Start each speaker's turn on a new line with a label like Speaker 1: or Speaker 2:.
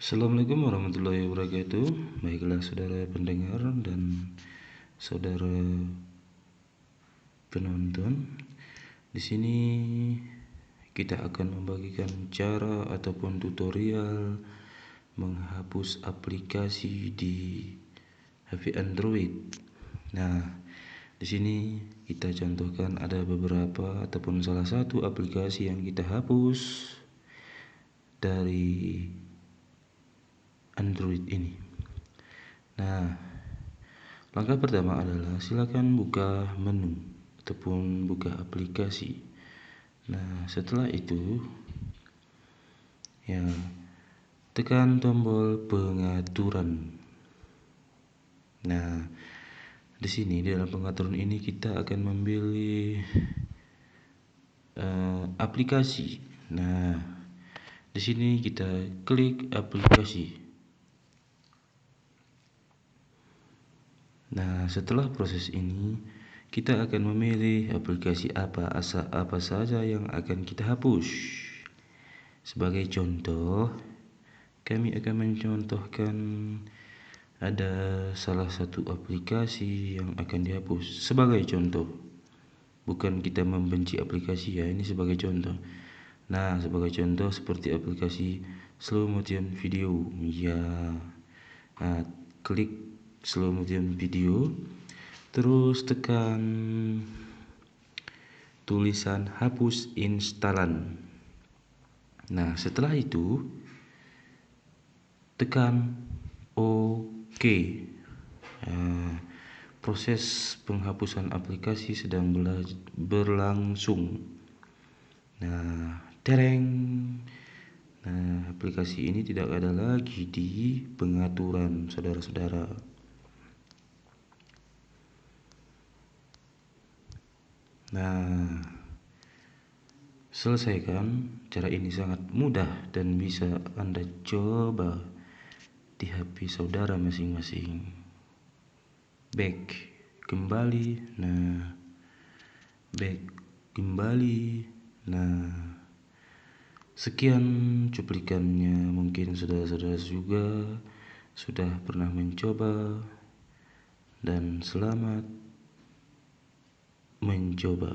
Speaker 1: Assalamualaikum warahmatullahi wabarakatuh. Baiklah saudara pendengar dan saudara penonton. Di sini kita akan membagikan cara ataupun tutorial menghapus aplikasi di HP Android. Nah, di sini kita contohkan ada beberapa ataupun salah satu aplikasi yang kita hapus dari Android ini. Nah, langkah pertama adalah silakan buka menu ataupun buka aplikasi. Nah, setelah itu ya tekan tombol pengaturan. Nah, di sini di dalam pengaturan ini kita akan memilih aplikasi. Nah, di sini kita klik aplikasi. Nah, setelah proses ini kita akan memilih aplikasi apa saja yang akan kita hapus. Sebagai contoh, kami akan mencontohkan ada salah satu aplikasi yang akan dihapus. Sebagai contoh, bukan kita membenci aplikasi ya, ini sebagai contoh. Nah, sebagai contoh seperti aplikasi slow motion video ya. Nah, klik slow motion video, terus tekan tulisan hapus instalan. Nah, setelah itu tekan OK. Proses penghapusan aplikasi sedang berlangsung. Nah, tereng. Nah, aplikasi ini tidak ada lagi di pengaturan saudara-saudara. Nah, selesaikan. Cara ini sangat mudah dan bisa Anda coba di HP saudara masing-masing. Back kembali. Nah, back kembali. Nah, sekian cuplikannya. Mungkin saudara-saudara juga sudah pernah mencoba, dan selamat mencoba.